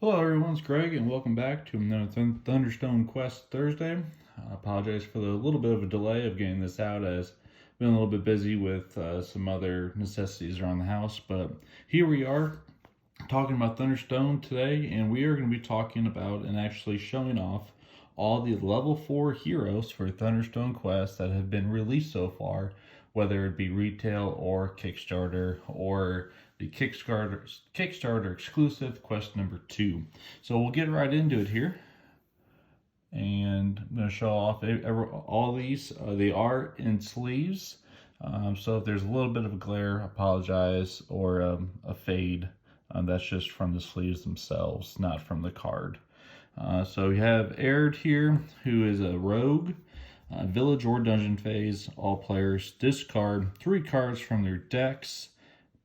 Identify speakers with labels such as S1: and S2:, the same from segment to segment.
S1: Hello everyone, it's Greg and welcome back to another Thunderstone Quest Thursday. I apologize for the little bit of a delay of getting this out as I've been a little bit busy with some other necessities around the house, but here we are talking about Thunderstone today, and we are going to be talking about and actually showing off all the level 4 heroes for Thunderstone Quest that have been released so far, whether it be retail or Kickstarter or the Kickstarter exclusive quest number 2. So we'll get right into it here. And I'm going to show off all these. They are in sleeves. So if there's a little bit of a glare, I apologize, or a fade. That's just from the sleeves themselves, not from the card. So we have Erin here, who is a rogue. Village or dungeon phase, all players discard 3 cards from their decks,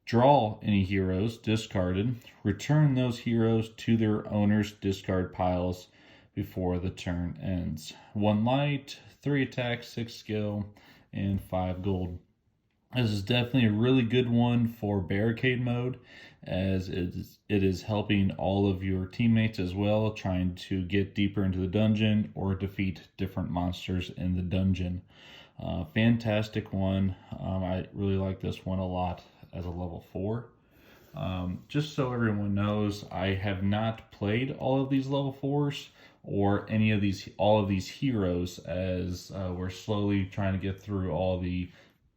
S1: draw any heroes discarded, return those heroes to their owner's discard piles before the turn ends. 1 light, 3 attack, 6 skill, and 5 gold. This is definitely a really good one for barricade mode, as it is helping all of your teammates as well, trying to get deeper into the dungeon or defeat different monsters in the dungeon. Fantastic one. I really like this one a lot as a level 4. Just so everyone knows, I have not played all of these level 4s or all of these heroes, as we're slowly trying to get through all the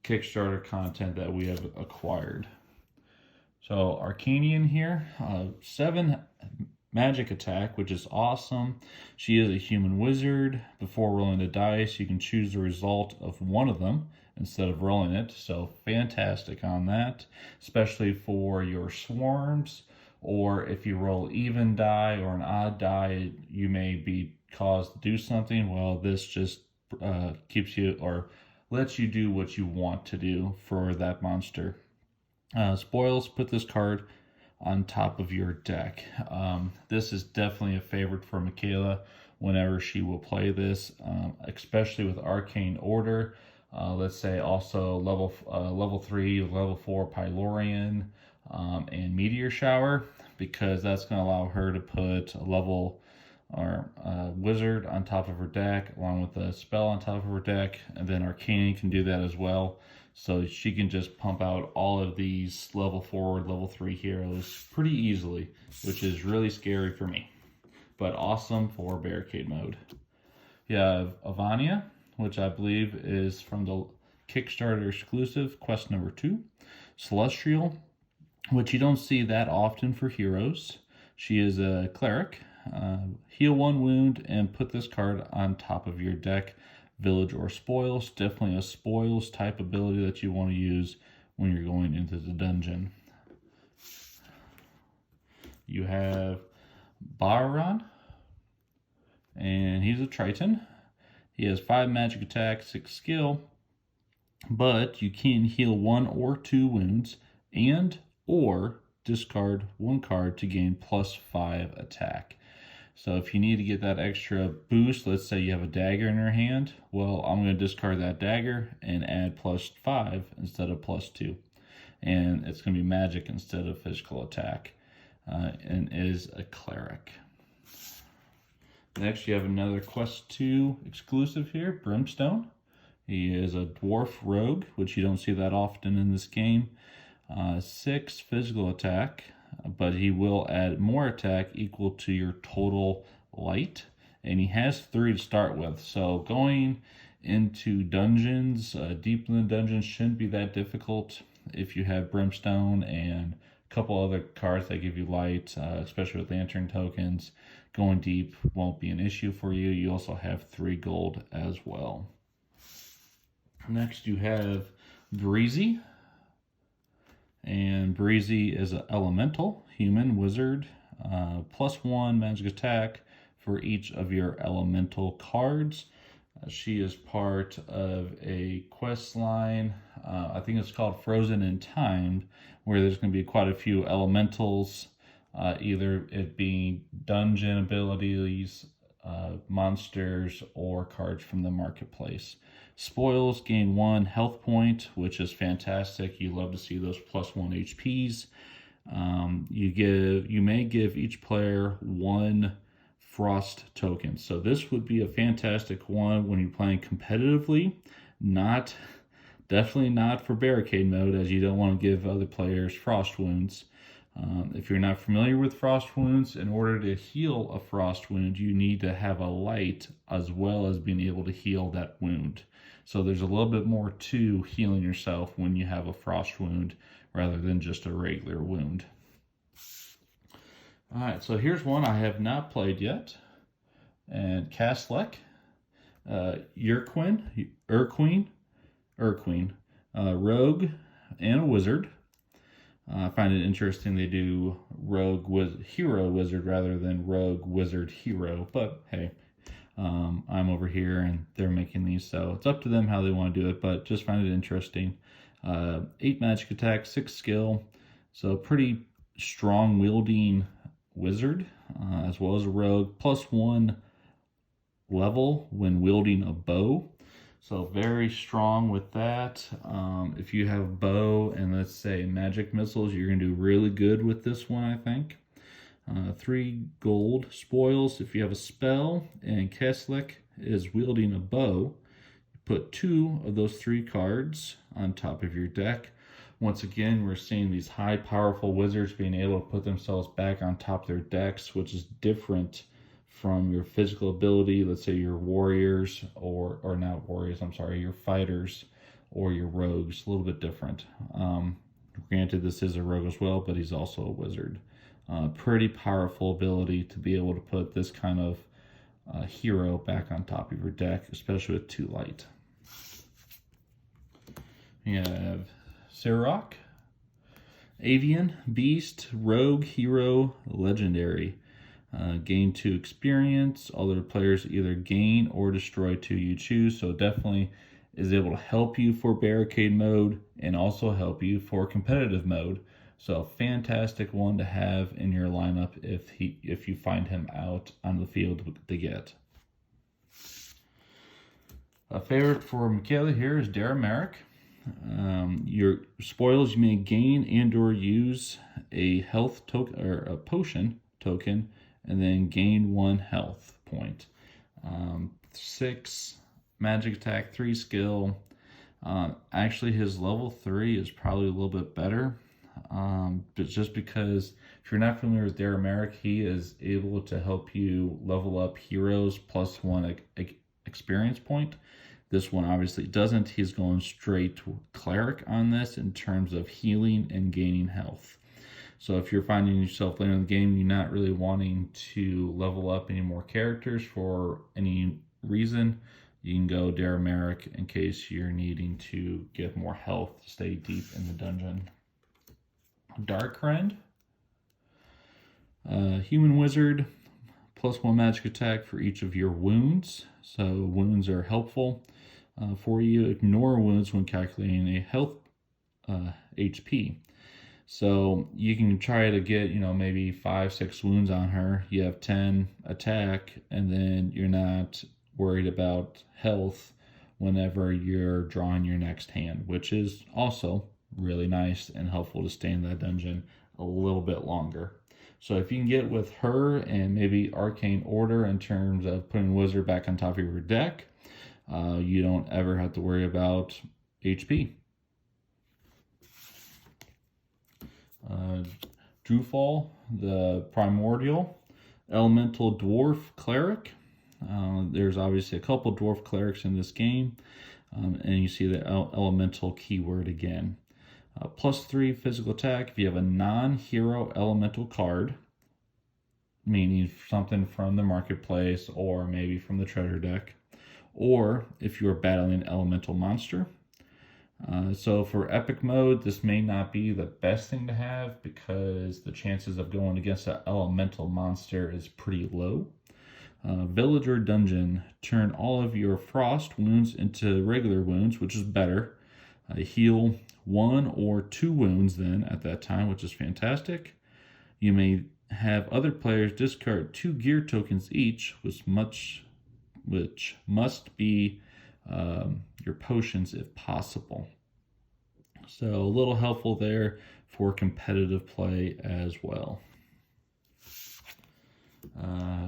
S1: Kickstarter content that we have acquired. So Arcanian here, 7 magic attack, which is awesome. She is a human wizard. Before rolling the dice, you can choose the result of one of them instead of rolling it. So fantastic on that, especially for your swarms, or if you roll even die or an odd die, you may be caused to do something. Well, this just keeps you, or lets you do what you want to do for that monster. Spoils, put this card on top of your deck. This is definitely a favorite for Michaela whenever she will play this, especially with Arcane Order. Let's say also level 3, level 4 Pylorian, and Meteor Shower, because that's going to allow her to put a level or wizard on top of her deck, along with a spell on top of her deck, and then Arcanian can do that as well. So she can just pump out all of these level 4, level 3 heroes pretty easily, which is really scary for me, but awesome for barricade mode. You have Avania, which I believe is from the Kickstarter exclusive quest number 2. Celestial, which you don't see that often for heroes. She is a cleric. Heal 1 wound and put this card on top of your deck. Village or spoils, definitely a spoils type ability that you want to use when you're going into the dungeon. You have Byron, and he's a Triton. He has 5 magic attack, 6 skill, but you can heal 1 or 2 wounds and or discard 1 card to gain +5 attack. So if you need to get that extra boost, let's say you have a dagger in your hand, well, I'm going to discard that dagger and add +5 instead of +2. And it's going to be magic instead of physical attack, and is a cleric. Next, you have another Quest 2 exclusive here, Brimstone. He is a dwarf rogue, which you don't see that often in this game. 6 physical attack, but he will add more attack equal to your total light, and he has 3 to start with. So going into dungeons, deep in the dungeons, shouldn't be that difficult if you have Brimstone and a couple other cards that give you light, especially with lantern tokens. Going deep won't be an issue for you. You also have 3 gold as well. Next, you have Breezy. And Breezy is an elemental human wizard, +1 magic attack for each of your elemental cards. She is part of a quest line, I think it's called Frozen in Time, where there's going to be quite a few elementals, either it being dungeon abilities, monsters, or cards from the marketplace. Spoils, gain 1 health point, which is fantastic. You love to see those +1 HPs. You may give each player 1 frost token. So this would be a fantastic one when you're playing competitively. Definitely not for barricade mode, as you don't want to give other players frost wounds. If you're not familiar with frost wounds, in order to heal a frost wound, you need to have a light as well as being able to heal that wound. So there's a little bit more to healing yourself when you have a frost wound rather than just a regular wound. Alright, so here's one I have not played yet. And Castlek, Urqueen, rogue, and a wizard. I find it interesting they do hero wizard rather than rogue wizard hero, but hey, I'm over here and they're making these, so it's up to them how they want to do it, but just find it interesting. 8 magic attack, 6 skill, so pretty strong wielding wizard, as well as a rogue, +1 level when wielding a bow. So very strong with that. If you have bow and let's say magic missiles, you're going to do really good with this one, I think. 3 gold spoils. If you have a spell and Castlek is wielding a bow, put 2 of those 3 cards on top of your deck. Once again, we're seeing these high powerful wizards being able to put themselves back on top of their decks, which is different from your physical ability. Let's say your warriors, or not warriors, I'm sorry, your fighters or your rogues, a little bit different. Granted, this is a rogue as well, but he's also a wizard. Pretty powerful ability to be able to put this kind of hero back on top of your deck, especially with 2 light. You have Sarok, Avian, Beast, Rogue, Hero, Legendary. Gain 2 experience. Other players either gain or destroy 2 you choose, so definitely is able to help you for barricade mode and also help you for competitive mode. So fantastic one to have in your lineup if you find him out on the field to get. A favorite for Michaela here is Dara. Your spoils, you may gain and or use a health token or a potion token and then gain 1 health point. 6 magic attack, 3 skill. Actually his level 3 is probably a little bit better, but just because if you're not familiar with Dara, he is able to help you level up heroes +1 experience point. This one obviously doesn't. He's going straight to cleric on this in terms of healing and gaining health. So if you're finding yourself later in the game, you're not really wanting to level up any more characters for any reason, you can go Dara in case you're needing to get more health to stay deep in the dungeon. Darkrend, human wizard, +1 magic attack for each of your wounds. So wounds are helpful for you. Ignore wounds when calculating a health HP. So you can try to get, maybe 5-6 wounds on her. You have 10 attack, and then you're not worried about health whenever you're drawing your next hand, which is also really nice and helpful to stay in that dungeon a little bit longer. So if you can get with her and maybe Arcane Order in terms of putting Wizard back on top of your deck, you don't ever have to worry about HP. Drewfall, the Primordial, Elemental Dwarf Cleric. There's obviously a couple Dwarf Clerics in this game, and you see the Elemental keyword again. +3 physical attack if you have a non-hero elemental card, meaning something from the marketplace or maybe from the treasure deck, or if you're battling an elemental monster. So for epic mode, this may not be the best thing to have because the chances of going against an elemental monster is pretty low. Villager Dungeon, turn all of your frost wounds into regular wounds, which is better. Heal 1 or 2 wounds then at that time, which is fantastic. You may have other players discard 2 gear tokens each, which must be your potions if possible. So a little helpful there for competitive play as well.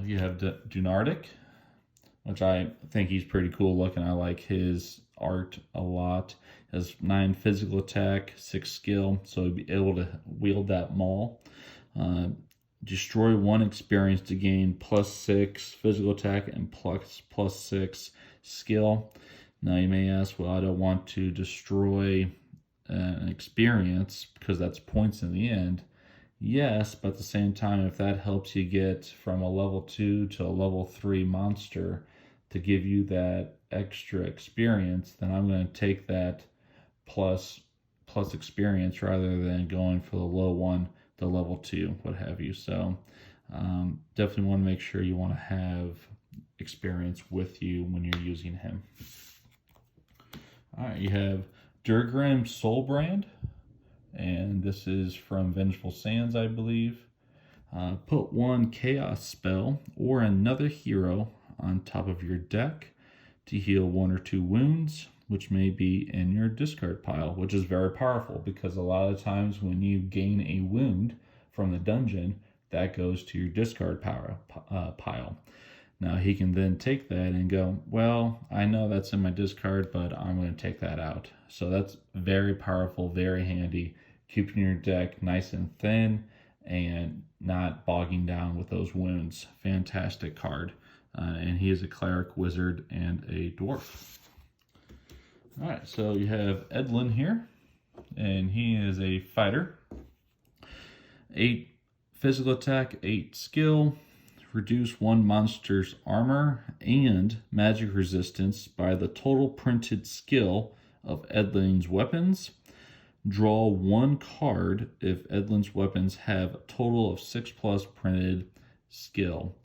S1: You have Junardic, which I think he's pretty cool looking. I like his art a lot. Has 9 physical attack, 6 skill, so he'd be able to wield that maul. Destroy 1 experience to gain +6 physical attack and +6 skill. Now you may ask, well, I don't want to destroy an experience because that's points in the end. Yes, but at the same time, if that helps you get from a level 2 to a level 3 monster to give you that extra experience, then I'm going to take that plus experience rather than going for the low one, the level 2, what have you. So definitely want to make sure you want to have experience with you when you're using him. All right, you have Durgram Soulbrand, and this is from Vengeful Sands, I believe. Put 1 chaos spell or another hero on top of your deck to heal 1 or 2 wounds, which may be in your discard pile, which is very powerful because a lot of times when you gain a wound from the dungeon, that goes to your discard pile. Now he can then take that and go, well, I know that's in my discard, but I'm going to take that out. So that's very powerful, very handy, keeping your deck nice and thin and not bogging down with those wounds. Fantastic card. And he is a cleric, wizard, and a dwarf. All right, so you have Edlin here, and he is a fighter. 8 physical attack, 8 skill. Reduce 1 monster's armor and magic resistance by the total printed skill of Edlin's weapons. Draw 1 card if Edlin's weapons have a total of 6+ printed skill.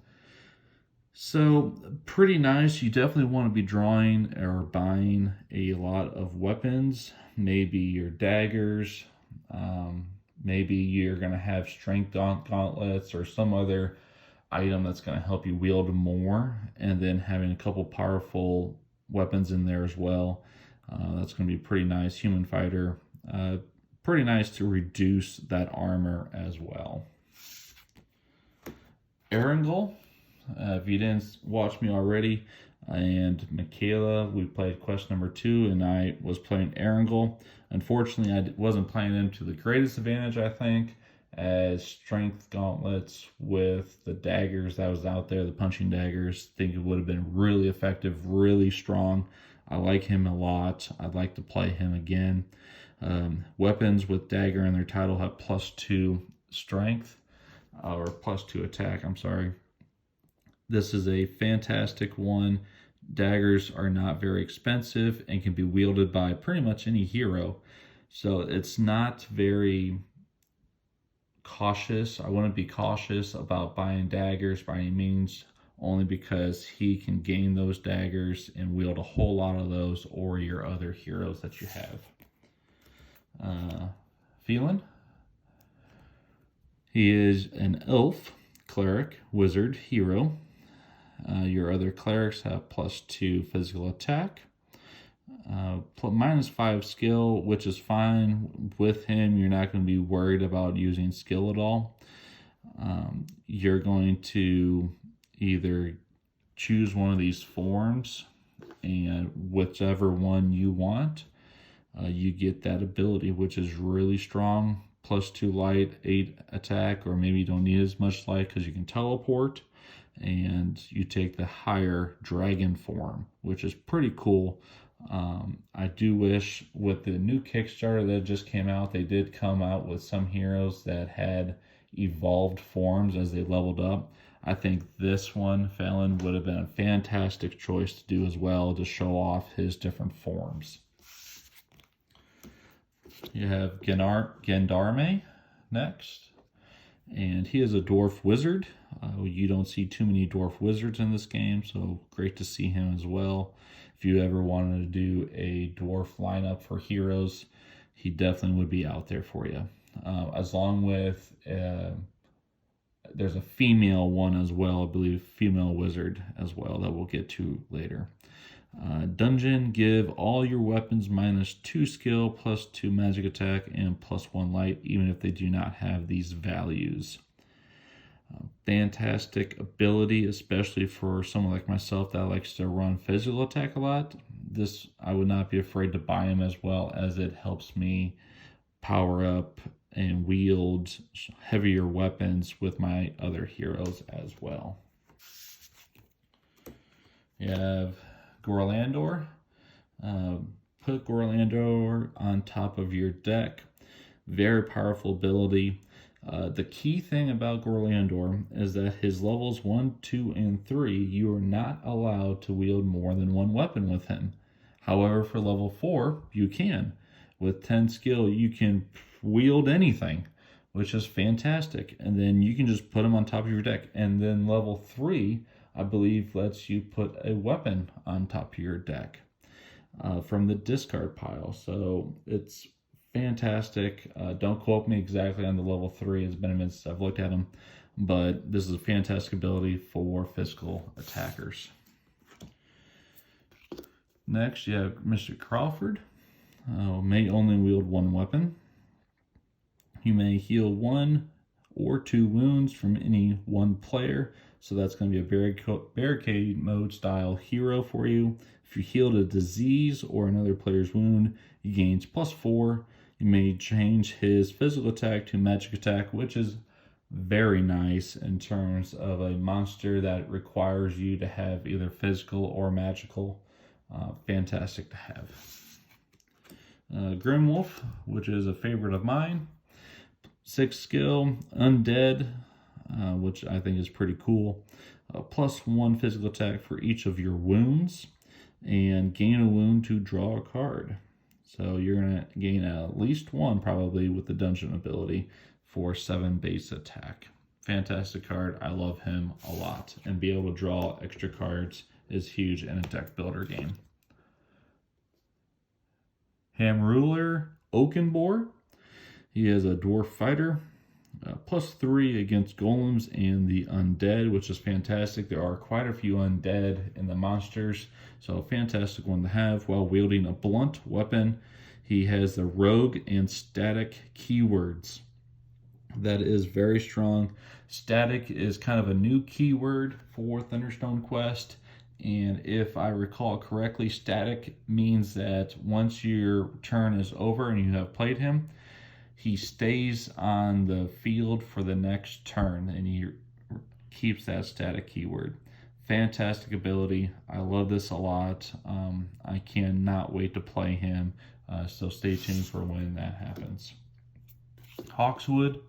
S1: So pretty nice. You definitely want to be drawing or buying a lot of weapons. Maybe your daggers. Maybe you're going to have strength gauntlets or some other item that's going to help you wield more, and then having a couple powerful weapons in there as well. That's going to be pretty nice. Human fighter, pretty nice to reduce that armor as well. Erin Gold, if you didn't watch me already, and Michaela, we played quest number 2, and I was playing Erin Gold. Unfortunately, I wasn't playing them to the greatest advantage, I think, as strength gauntlets with the daggers that was out there, the punching daggers. I think it would have been really effective, really strong. I like him a lot. I'd like to play him again. Weapons with dagger in their title have +2 strength, or +2 attack, I'm sorry. This is a fantastic one. Daggers are not very expensive and can be wielded by pretty much any hero. So it's not very cautious. I wouldn't be cautious about buying daggers by any means, only because he can gain those daggers and wield a whole lot of those, or your other heroes that you have. Phelan. He is an elf, cleric, wizard, hero. Your other clerics have +2 physical attack, -5 skill, which is fine. With him, you're not going to be worried about using skill at all. You're going to either choose one of these forms, and whichever one you want, you get that ability, which is really strong. +2 light, 8 attack, or maybe you don't need as much light because you can teleport. And you take the higher dragon form, which is pretty cool. I do wish with the new Kickstarter that just came out, they did come out with some heroes that had evolved forms as they leveled up. I think this one, Phelan, would have been a fantastic choice to do as well, to show off his different forms. You have Gendarme next, and he is a dwarf wizard. You don't see too many dwarf wizards in this game, so great to see him as well. If you ever wanted to do a dwarf lineup for heroes, he definitely would be out there for you. As long with, there's a female one as well, I believe, female wizard as well, that we'll get to later. Dungeon, give all your weapons -2 skill, +2 magic attack, and +1 light, even if they do not have these values. Fantastic ability, especially for someone like myself that likes to run physical attack a lot. This, I would not be afraid to buy him, as well as it helps me power up and wield heavier weapons with my other heroes as well. You have Gorellor. Put Gorellor on top of your deck. Very powerful ability. The key thing about Gorellor is that his levels 1, 2, and 3, you are not allowed to wield more than one weapon with him. However, for level 4, you can. With 10 skill, you can wield anything, which is fantastic. And then you can just put him on top of your deck. And then level 3, I believe, lets you put a weapon on top of your deck from the discard pile. So it's fantastic. Don't quote me exactly on the level 3. It's been a minute since I've looked at them. But this is a fantastic ability for physical attackers. Next, you have Mr. Crawford. May only wield one weapon. You may heal 1 or 2 wounds from any one player. So that's going to be a barricade mode style hero for you. If you healed a disease or another player's wound, he gains +4. You may change his physical attack to magic attack, which is very nice in terms of a monster that requires you to have either physical or magical. Fantastic to have. Grimwolf, which is a favorite of mine. 6 skill, undead, which I think is pretty cool. +1 physical attack for each of your wounds, and gain a wound to draw a card. So you're going to gain at least 1 probably with the dungeon ability for 7 base attack. Fantastic card. I love him a lot. And be able to draw extra cards is huge in a deck builder game. Ruler Oakenborg. He is a dwarf fighter. +3 against golems and the undead, which is fantastic. There are quite a few undead in the monsters, so a fantastic one to have while wielding a blunt weapon. He has the rogue and static keywords. That is very strong. Static is kind of a new keyword for Thunderstone Quest, and if I recall correctly, static means that once your turn is over and you have played him, he stays on the field for the next turn, and he keeps that static keyword. Fantastic ability. I love this a lot. I cannot wait to play him, so stay tuned for when that happens. Hawkswood,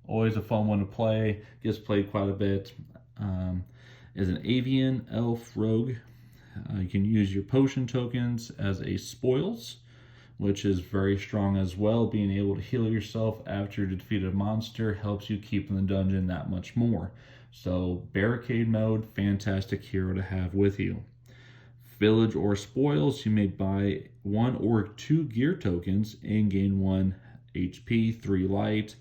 S1: always a fun one to play. Gets played quite a bit. Is an avian elf rogue. You can use your potion tokens as a spoils, which is very strong as well. Being able to heal yourself after you defeat a monster helps you keep in the dungeon that much more. So barricade mode, fantastic hero to have with you. Village or spoils, you may buy 1 or 2 gear tokens and gain 1 HP, 3 light.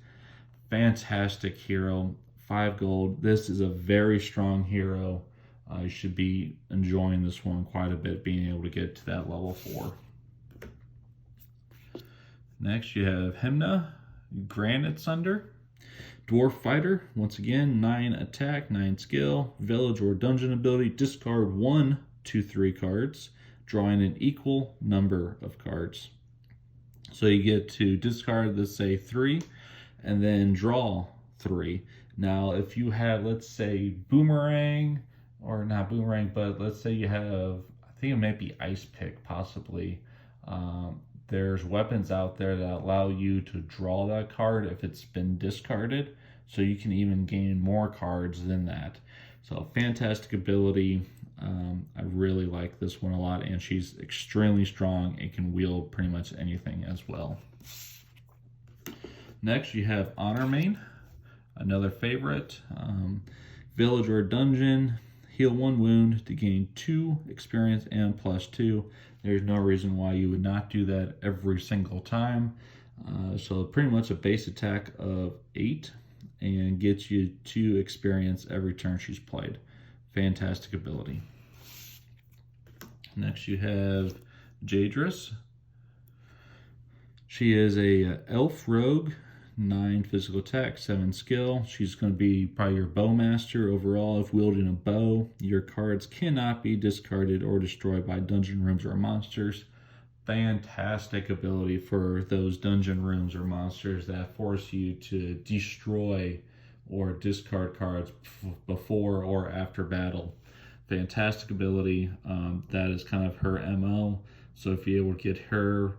S1: Fantastic hero, 5 gold. This is a very strong hero. You should be enjoying this one quite a bit, being able to get to that level 4. Next, you have Hymna, Granite Sunder, Dwarf Fighter. Once again, 9 attack, 9 skill, village or dungeon ability. Discard 1 to 3 cards, drawing an equal number of cards. So you get to discard, let's say 3, and then draw 3. Now, if you have, let's say, Boomerang, or not Boomerang, but let's say you have, I think it might be Ice Pick, possibly. There's weapons out there that allow you to draw that card if it's been discarded, so you can even gain more cards than that. So fantastic ability. I really like this one a lot, and she's extremely strong and can wield pretty much anything as well. Next, you have Honormain, another favorite. Village or dungeon, heal 1 wound to gain 2 experience and +2. There's no reason why you would not do that every single time. So pretty much a base attack of 8 and gets you 2 experience every turn she's played. Fantastic ability. Next you have Jaderus. She is a elf rogue, 9 physical attack, 7 skill. She's going to be probably your bowmaster overall. If wielding a bow, your cards cannot be discarded or destroyed by dungeon rooms or monsters. Fantastic ability for those dungeon rooms or monsters that force you to destroy or discard cards before or after battle. Fantastic ability. That is kind of her MO. So if you're able to get her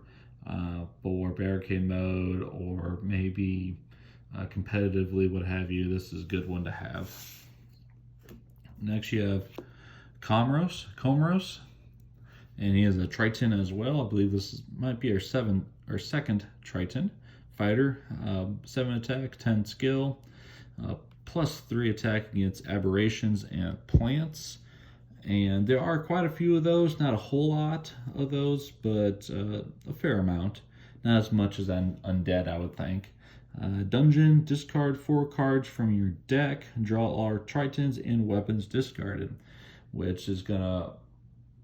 S1: for barricade mode or maybe competitively, what have you, this is a good one to have. Next you have Comrose, and he is a Triton as well. I believe might be our second Triton fighter. 7 attack, 10 skill, plus 3 attack against aberrations and plants. And there are quite a few of those, not a whole lot of those, but a fair amount. Not as much as undead, I would think. Dungeon, discard 4 cards from your deck, draw all Tritons and weapons discarded, which is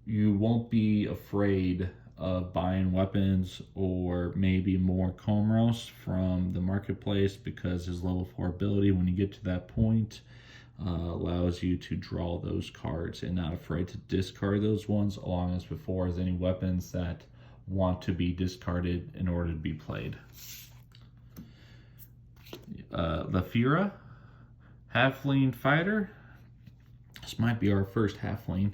S1: you won't be afraid of buying weapons or maybe more Comrose from the marketplace, because his level 4 ability, when you get to that point, allows you to draw those cards and not afraid to discard those ones, along as before as any weapons that want to be discarded in order to be played. The Fiora, halfling fighter. This might be our first halfling.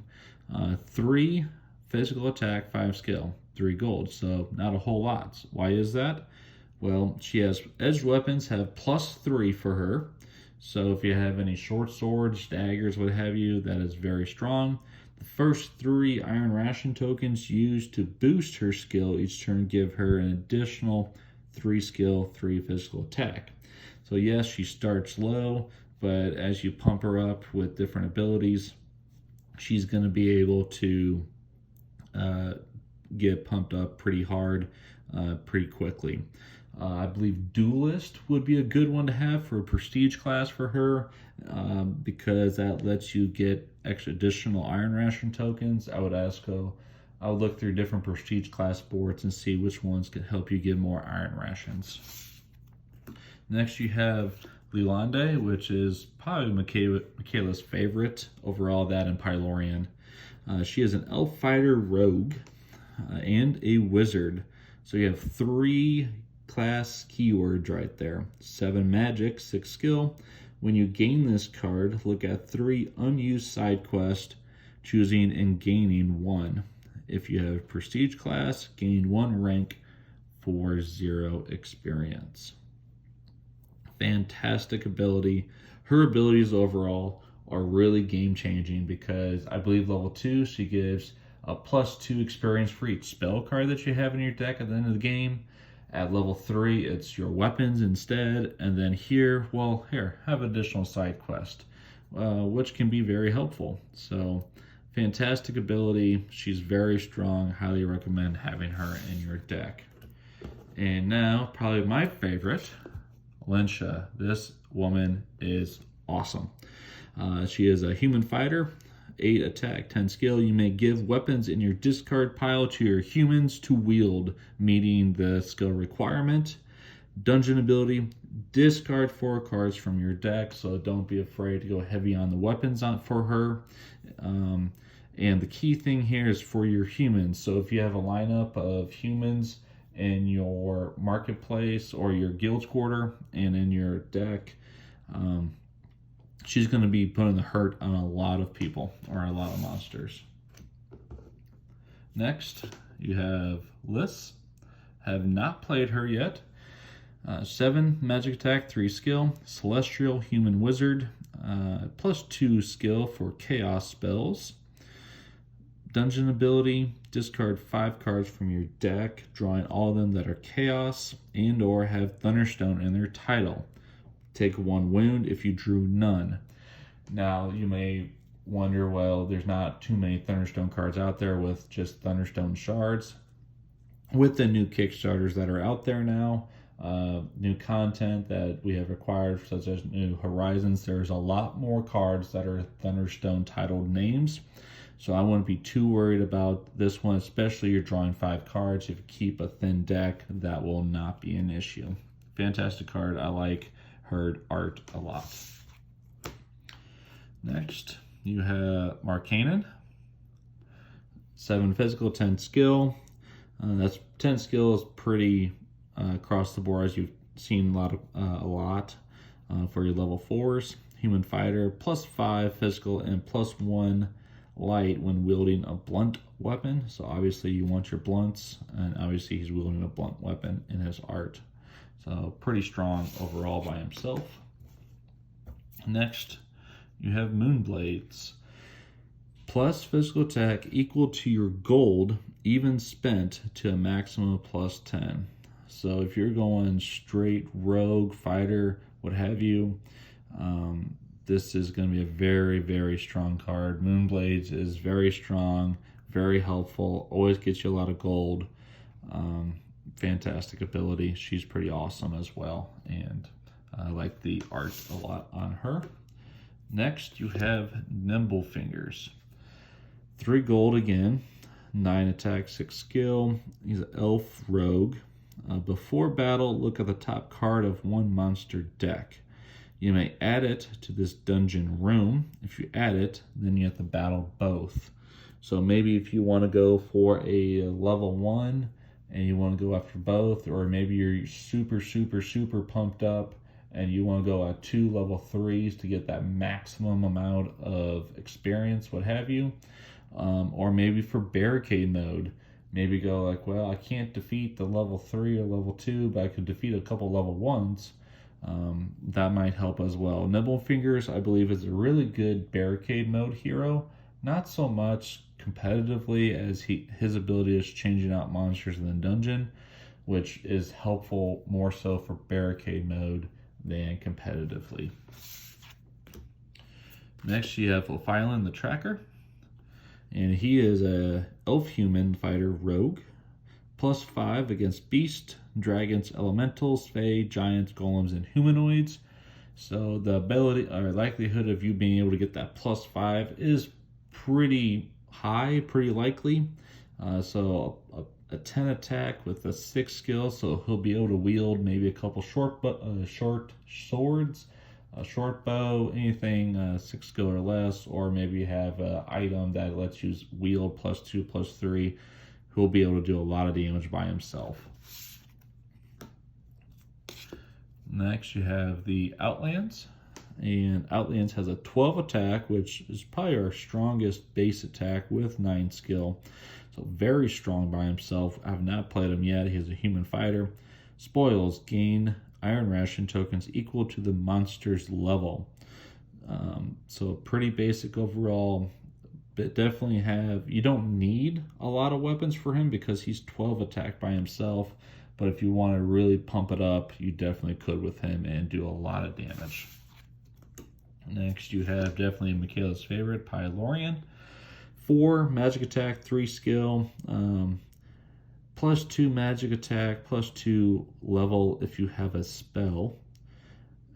S1: 3 physical attack, 5 skill, 3 gold, so not a whole lot. Why is that? Well, she has edged weapons have +3 for her. So if you have any short swords, daggers, what have you, that is very strong. The first 3 Iron Ration tokens used to boost her skill each turn give her an additional 3 skill, 3 physical attack. So yes, she starts low, but as you pump her up with different abilities, she's going to be able to get pumped up pretty hard, pretty quickly. I believe Duelist would be a good one to have for a prestige class for her, because that lets you get additional Iron Ration tokens. I would look through different prestige class boards and see which ones can help you get more Iron Rations. Next you have Lylande, which is probably Michaela's favorite overall, that and Pylorian. She is an elf fighter rogue and a wizard. So you have 3 class keywords right there. 7 magic, 6 skill. When you gain this card, look at 3 unused side quests, choosing and gaining 1. If you have prestige class, gain 1 rank for 0 experience. Fantastic ability. Her abilities overall are really game changing, because I believe level 2 she gives a +2 experience for each spell card that you have in your deck at the end of the game. At level 3, it's your weapons instead. And then here, have additional side quest, which can be very helpful. So, fantastic ability. She's very strong. Highly recommend having her in your deck. And now, probably my favorite, Lyncha. This woman is awesome. She is a human fighter. 8 attack, 10 skill. You may give weapons in your discard pile to your humans to wield, meeting the skill requirement. Dungeon ability, discard 4 cards from your deck, so don't be afraid to go heavy on the weapons for her. And the key thing here is for your humans. So if you have a lineup of humans in your marketplace or your guild quarter and in your deck, she's going to be putting the hurt on a lot of people or a lot of monsters. Next, you have Lista. Have not played her yet. 7 magic attack, 3 skill. Celestial human wizard. +2 skill for chaos spells. Dungeon ability, discard 5 cards from your deck, drawing all of them that are chaos and or have Thunderstone in their title. Take 1 wound if you drew none. Now, you may wonder, well, there's not too many Thunderstone cards out there with just Thunderstone shards. With the new Kickstarters that are out there now, new content that we have acquired, such as New Horizons, there's a lot more cards that are Thunderstone titled names. So I wouldn't be too worried about this one, especially you're drawing 5 cards. If you keep a thin deck, that will not be an issue. Fantastic card. I like her art a lot. Next, you have Arcanian. 7 physical, 10 skill. That's 10 skill is pretty across the board, as you've seen a lot for your level 4s. Human fighter, +5 physical and +1 light when wielding a blunt weapon. So obviously you want your blunts, and obviously he's wielding a blunt weapon in his art. So pretty strong overall by himself. Next, you have Moonblades. Plus physical attack equal to your gold, even spent, to a maximum of +10. So if you're going straight rogue, fighter, what have you, this is going to be a very, very strong card. Moonblades is very strong, very helpful, always gets you a lot of gold. Fantastic ability. She's pretty awesome as well, and I like the art a lot on her. Next, you have Nimble Fingers. 3 gold again, 9 attack, 6 skill. He's an elf rogue. Before battle, look at the top card of one monster deck. You may add it to this dungeon room. If you add it, then you have to battle both. So maybe if you want to go for a level 1 and you want to go after both, or maybe you're super, super, super pumped up and you want to go at 2 level 3s to get that maximum amount of experience, what have you. Or maybe for barricade mode, maybe go like, well, I can't defeat the level 3 or level 2, but I could defeat a couple level 1s. That might help as well. Nimble Fingers, I believe, is a really good barricade mode hero. Not so much competitively, as his ability is changing out monsters in the dungeon, which is helpful more so for barricade mode than competitively. Next, you have Phelan the Tracker. And he is a elf human fighter rogue. +5 against beast, dragons, elementals, fae, giants, golems, and humanoids. So the ability or likelihood of you being able to get that +5 is pretty high, pretty likely. So a 10 attack with a 6 skill, so he'll be able to wield maybe a couple short swords, a short bow, anything 6 skill or less, or maybe you have an item that lets you wield +2, +3. Who'll be able to do a lot of damage by himself. Next, you have the Outlands. And Outlands has a 12 attack, which is probably our strongest base attack with 9 skill. So very strong by himself. I have not played him yet. He's a human fighter. Spoils, gain iron ration tokens equal to the monster's level. So pretty basic overall. But definitely you don't need a lot of weapons for him because he's 12 attack by himself. But if you want to really pump it up, you definitely could with him and do a lot of damage. Next, you have definitely Michaela's favorite, Pylorean. 4 magic attack, 3 skill, +2 magic attack, +2 level if you have a spell.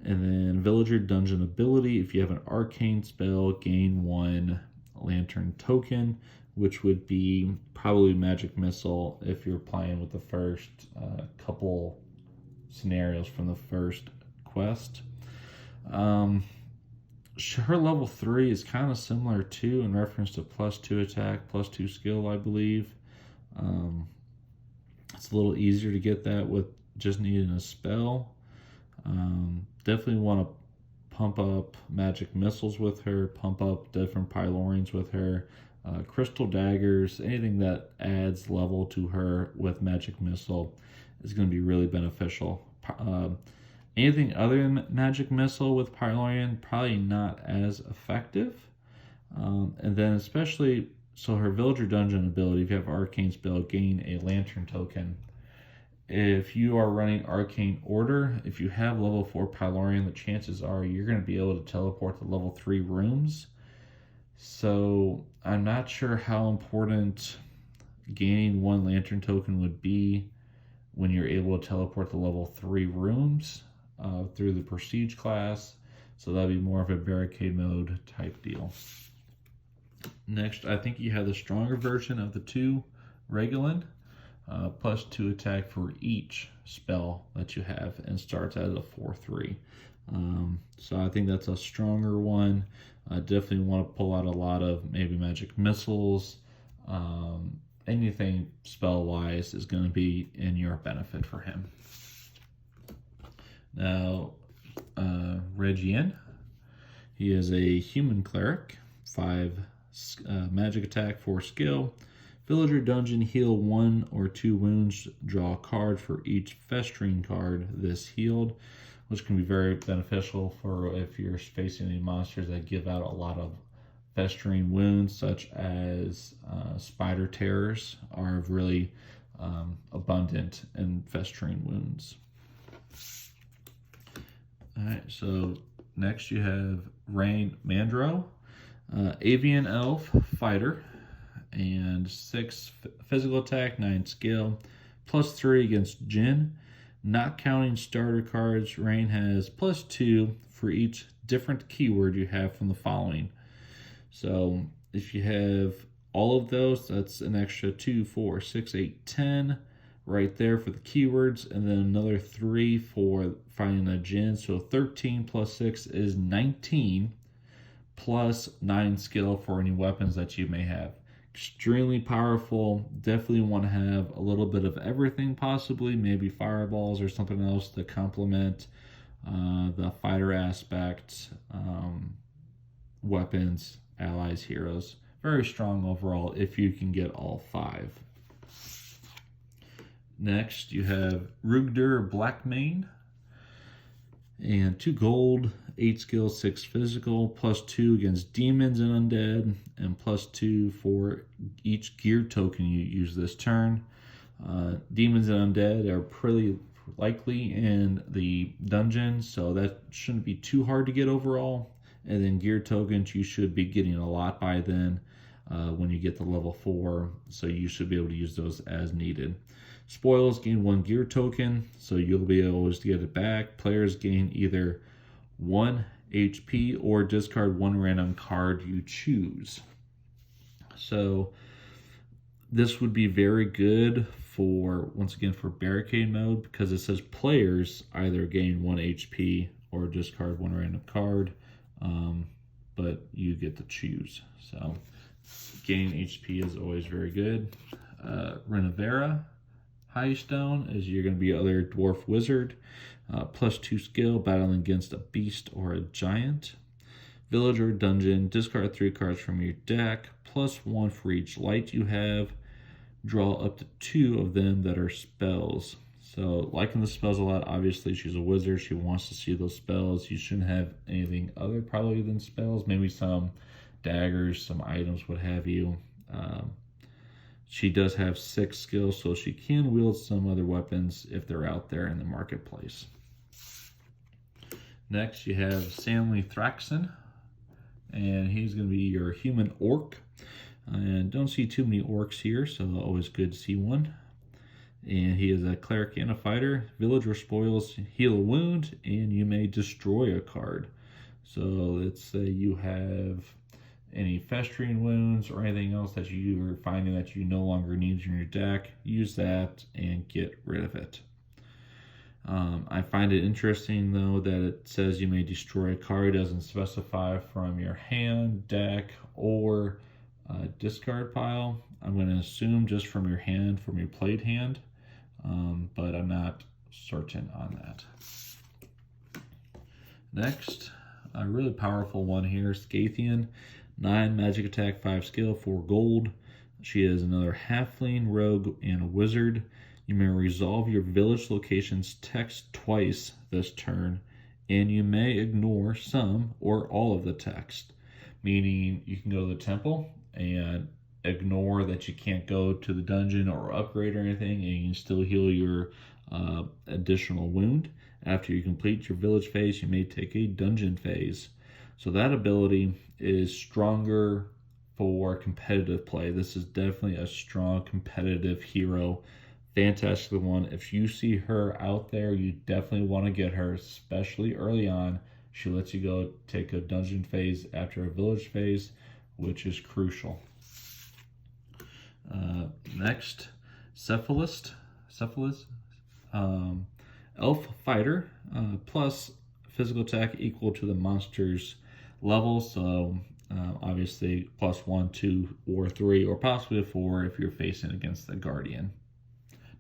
S1: And then Villager Dungeon ability, if you have an arcane spell, gain 1 lantern token, which would be probably Magic Missile if you're playing with the first couple scenarios from the first quest. Her level 3 is kind of similar too, in reference to +2 attack, +2 skill, I believe. It's a little easier to get that with just needing a spell. Definitely want to pump up magic missiles with her, pump up different Pylorians with her, crystal daggers, anything that adds level to her with magic missile is going to be really beneficial. Anything other than magic missile with Pylorian, probably not as effective. And then especially, so her Villager Dungeon ability, if you have arcane spell, gain a lantern token. If you are running Arcane Order, if you have level 4 Pylorian, the chances are you're going to be able to teleport to level 3 rooms. So I'm not sure how important gaining 1 lantern token would be when you're able to teleport to level 3 rooms through the Prestige class. So that'd be more of a barricade mode type deal. Next, I think you have the stronger version of the two Regulan, +2 attack for each spell that you have, and starts as a 4/3. So I think that's a stronger one. I definitely want to pull out a lot of maybe magic missiles. Anything spell-wise is going to be in your benefit for him. Now, Regian. He is a human cleric, 5 magic attack, 4 skill. Villager dungeon, heal 1 or 2 wounds, draw a card for each festering card this healed, which can be very beneficial for if you're facing any monsters that give out a lot of festering wounds, such as spider terrors are really abundant in festering wounds. Alright, so next you have Rain Mandro, Avian Elf Fighter, and 6 physical attack, 9 skill, +3 against Jinn. Not counting starter cards, Rain has +2 for each different keyword you have from the following. So if you have all of those, that's an extra 2, 4, 6, 8, 10 right there for the keywords, and then another 3 for finding a Jinn. So 13 plus 6 is 19, plus 9 skill for any weapons that you may have. Extremely powerful. Definitely want to have a little bit of everything, possibly maybe fireballs or something else to complement the fighter aspect, weapons, allies, heroes. Very strong overall if you can get all 5. Next, you have Rugdur Blackmane, and 2 gold, 8 skill, 6 physical, +2 against demons and undead, and +2 for each gear token you use this turn. Demons and undead are pretty likely in the dungeon, so that shouldn't be too hard to get overall. And then gear tokens, you should be getting a lot by then when you get to level 4, so you should be able to use those as needed. Spoils gain 1 gear token, so you'll be able to get it back. Players gain either 1 HP or discard 1 random card you choose. So this would be very good for, once again, for barricade mode, because it says players either gain 1 HP or discard 1 random card, but you get to choose. So gaining HP is always very good. Renovara Highstone is you're going to be other dwarf wizard, +2 skill, battling against a beast or a giant. Villager dungeon, discard 3 cards from your deck, +1 for each light you have. Draw up to 2 of them that are spells. So liking the spells a lot. Obviously, she's a wizard. She wants to see those spells. You shouldn't have anything other probably than spells. Maybe some daggers, some items, what have you. She does have 6 skills, so she can wield some other weapons if they're out there in the marketplace. Next, you have Stanley Thraxion, and he's going to be your human orc. And don't see too many orcs here, so always good to see one. And he is a cleric and a fighter. Villager spoils, heal a wound, and you may destroy a card. So let's say you have any festering wounds or anything else that you are finding that you no longer need in your deck, use that and get rid of it. I find it interesting though that it says you may destroy a card. It doesn't specify from your hand, deck, or discard pile. I'm going to assume just from your hand, from your played hand, but I'm not certain on that. Next, a really powerful one here, Scathian. 9 magic attack, 5 skill, 4 gold. She is another halfling, rogue, and a wizard. You may resolve your village location's text twice this turn, and you may ignore some or all of the text. Meaning you can go to the temple and ignore that you can't go to the dungeon or upgrade or anything, and you can still heal your additional wound. After you complete your village phase, you may take a dungeon phase. So that ability is stronger for competitive play. This is definitely a strong competitive hero. Fantastic one. If you see her out there, you definitely want to get her, especially early on. She lets you go take a dungeon phase after a village phase. which is crucial. Next, Cephalist, Elf Fighter, plus physical attack equal to the monster's level, so obviously +1, 2, or 3, or possibly a 4 if you're facing against the Guardian.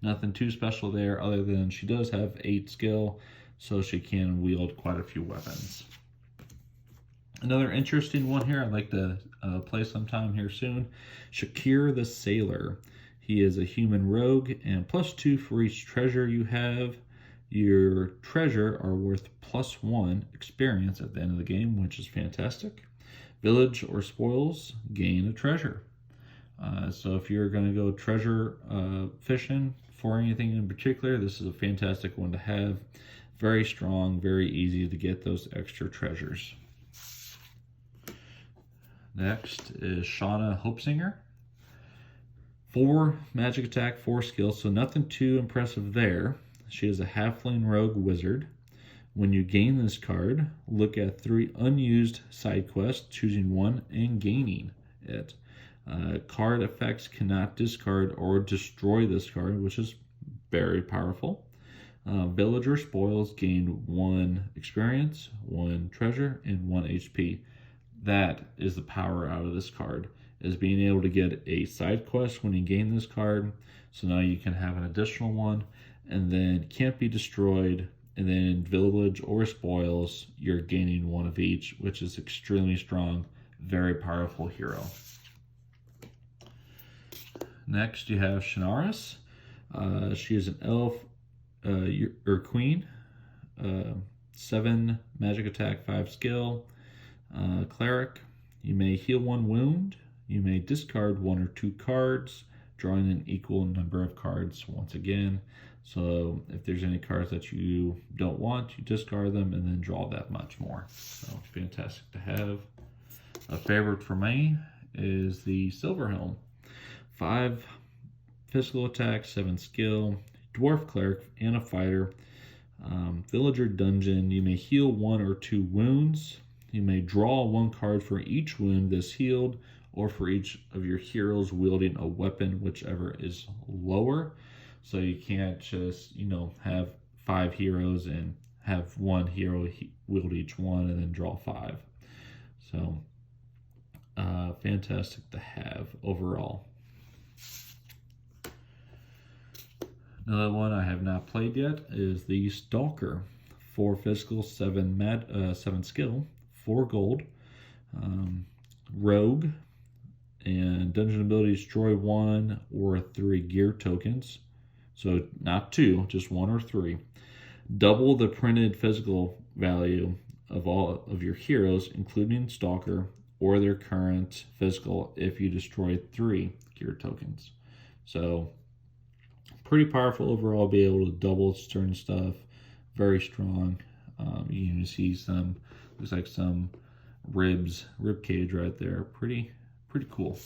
S1: Nothing too special there other than she does have 8 skill, so she can wield quite a few weapons. Another interesting one here I'd like to play sometime here soon, Shakir the Sailor. He is a human rogue, and +2 for each treasure you have. Your treasure are worth +1 experience at the end of the game, which is fantastic. Village or spoils, gain a treasure. So if you're going to go treasure fishing for anything in particular, this is a fantastic one to have. Very strong, very easy to get those extra treasures. Next is Shauna Hopesinger. 4 magic attack, 4 skill, so nothing too impressive there. She is a halfling rogue wizard. When you gain this card, look at 3 unused side quests, choosing one and gaining it. Card effects cannot discard or destroy this card, which is very powerful. Villager spoils gain 1 experience, 1 treasure, and 1 HP. That is the power out of this card, is being able to get a side quest when you gain this card. So now you can have an additional one, and then can't be destroyed. And then in village or spoils, you're gaining 1 of each, which is extremely strong, very powerful hero. Next, you have Jaderus. She is an elf or queen. 7 magic attack, 5 skill. Cleric. You may heal 1 wound. You may discard 1 or 2 cards, drawing an equal number of cards once again. So if there's any cards that you don't want, you discard them and then draw that much more. So fantastic to have. A favorite for me is the Silver Helm. 5 physical attack, 7 skill, dwarf cleric, and a fighter. Villager dungeon, you may heal 1 or 2 wounds. You may draw 1 card for each wound that's healed, or for each of your heroes wielding a weapon, whichever is lower. So you can't just, have 5 heroes and have 1 hero wield each one and then draw 5. So fantastic to have overall. Another one I have not played yet is the Stalker. 4 physical, 7 skill, 4 gold, rogue, and dungeon ability destroy 1 or 3 gear tokens. So not 2, just 1 or 3. Double the printed physical value of all of your heroes, including Stalker, or their current physical if you destroy 3 gear tokens. So pretty powerful overall, be able to double certain stuff. Very strong. You can see some, looks like some rib cage right there. Pretty cool.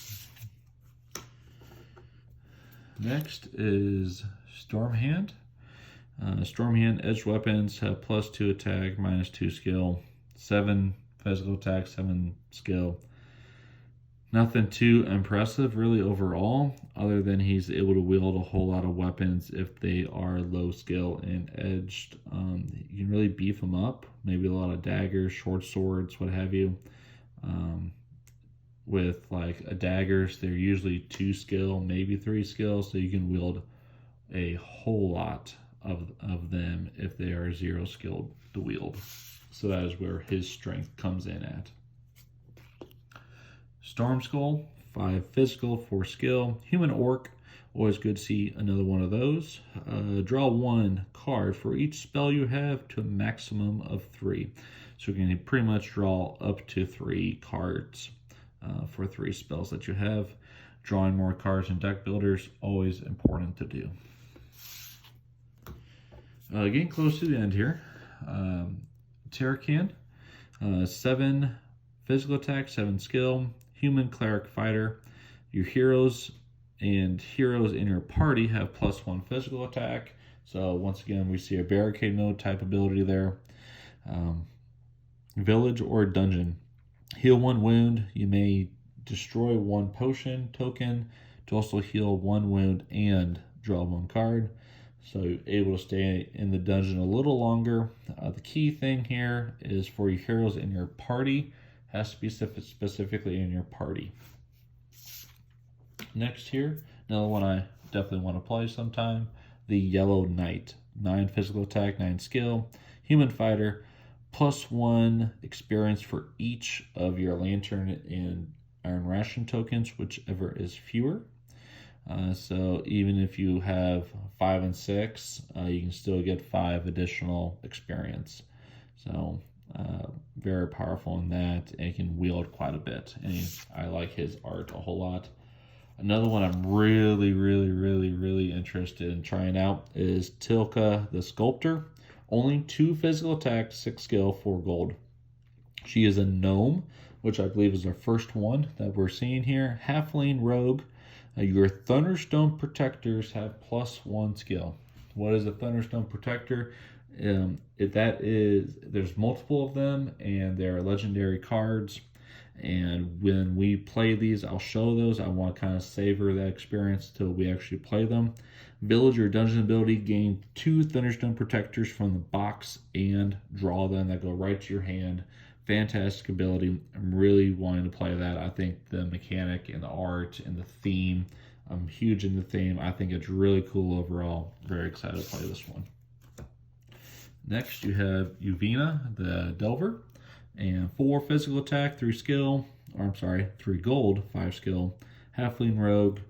S1: Next is Stormhand. Stormhand edged weapons have +2 attack, -2 skill, 7 physical attack, 7 skill. Nothing too impressive really overall, other than he's able to wield a whole lot of weapons if they are low skill and edged. You can really beef them up, maybe a lot of daggers, short swords, what have you. With like daggers, they're usually 2 skill, maybe 3 skill, so you can wield a whole lot of them if they are 0 skilled to wield. So that is where his strength comes in at. Storm Skull, 5 physical, 4 skill. Human Orc, always good to see another one of those. Draw 1 card for each spell you have to a maximum of 3. So you can pretty much draw up to 3 cards for 3 spells that you have. Drawing more cards in deck builders, always important to do. Getting close to the end here. Terracan, 7 physical attack, 7 skill. Human cleric fighter. Your heroes in your party have +1 physical attack. So once again, we see a barricade mode type ability there. Village or dungeon. Heal 1 wound. You may destroy 1 potion token to also heal 1 wound and draw 1 card. So you're able to stay in the dungeon a little longer. The key thing here is for your heroes in your party, has to be specifically in your party. Next here, another one I definitely want to play sometime, the Yellow Knight. 9 physical attack, 9 skill, human fighter, +1 experience for each of your lantern and iron ration tokens, whichever is fewer. So even if you have 5 and 6, you can still get 5 additional experience. So very powerful in that, and he can wield quite a bit. And I like his art a whole lot. Another one I'm really interested in trying out is Tilka the Sculptor. Only 2 physical attack, 6 skill, 4 gold. She is a gnome, which I believe is our first one that we're seeing here. Halfling rogue. Your Thunderstone Protectors have +1 skill. What is a Thunderstone Protector? There's multiple of them, and they're legendary cards. And when we play these, I'll show those. I want to kind of savor that experience till we actually play them. Village or dungeon ability, gain 2 Thunderstone Protectors from the box and draw them that go right to your hand. Fantastic ability. I'm really wanting to play that. I think the mechanic and the art and the theme, I'm huge in the theme. I think it's really cool overall. Very excited to play this one. Next, you have Uvina, the Delver, and 4 physical attack, 3 skill, 3 gold, 5 skill, halfling rogue,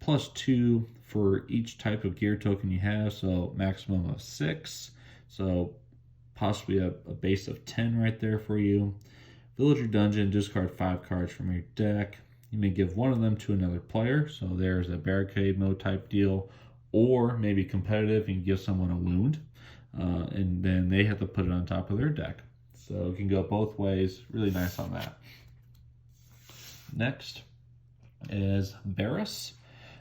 S1: +2 for each type of gear token you have, so maximum of 6. So possibly a base of 10 right there for you. Villager dungeon, discard 5 cards from your deck. You may give 1 of them to another player, so there's a barricade mode type deal, or maybe competitive, you can give someone a wound, and then they have to put it on top of their deck. So it can go both ways. Really nice on that. Next is Jaderus.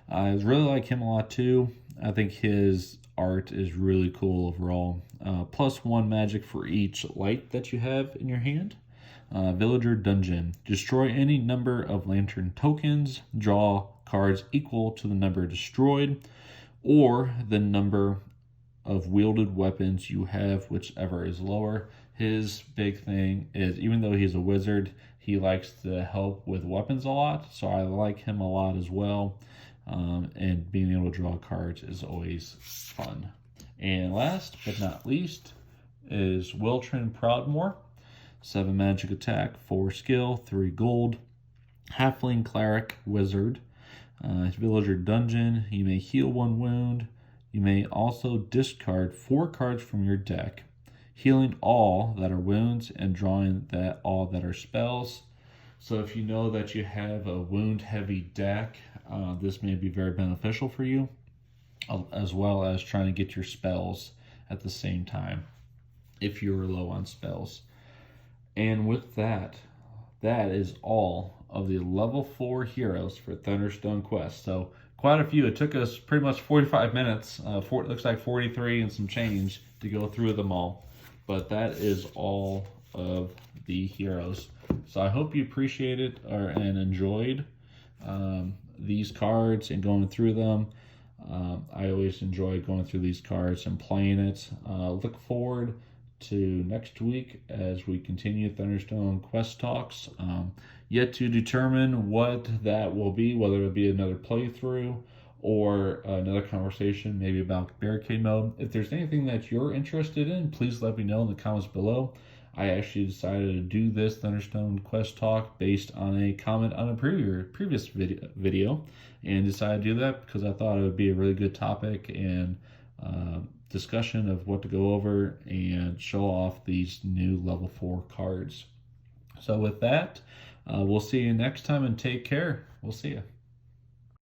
S1: I really like him a lot too. I think his art is really cool overall. +1 magic for each light that you have in your hand. Villager dungeon. Destroy any number of lantern tokens. Draw cards equal to the number destroyed, or the number of wielded weapons you have, whichever is lower. His big thing is, even though he's a wizard, he likes to help with weapons a lot, so I like him a lot as well. And being able to draw cards is always fun. And last but not least is Wiltrin Proudmoore. 7 magic attack, 4 skill, 3 gold. Halfling cleric wizard. Villager dungeon. You may heal 1 wound. You may also discard 4 cards from your deck, healing all that are wounds and drawing all that are spells. So if you know that you have a wound-heavy deck, this may be very beneficial for you, as well as trying to get your spells at the same time if you're low on spells. And with that, that is all of the level 4 heroes for Thunderstone Quest. So quite a few. It took us pretty much 45 minutes. It looks like 43 and some change to go through them all. But that is all of the heroes. So I hope you appreciated and enjoyed these cards and going through them. I always enjoy going through these cards and playing it. Look forward to next week as we continue Thunderstone Quest Talks. Yet to determine what that will be, whether it'll be another playthrough or another conversation, maybe about barricade mode. If there's anything that you're interested in, please let me know in the comments below. I actually decided to do this Thunderstone Quest Talk based on a comment on a previous video, and decided to do that because I thought it would be a really good topic and discussion of what to go over and show off these new level 4 cards. So with that, we'll see you next time, and take care. We'll see you.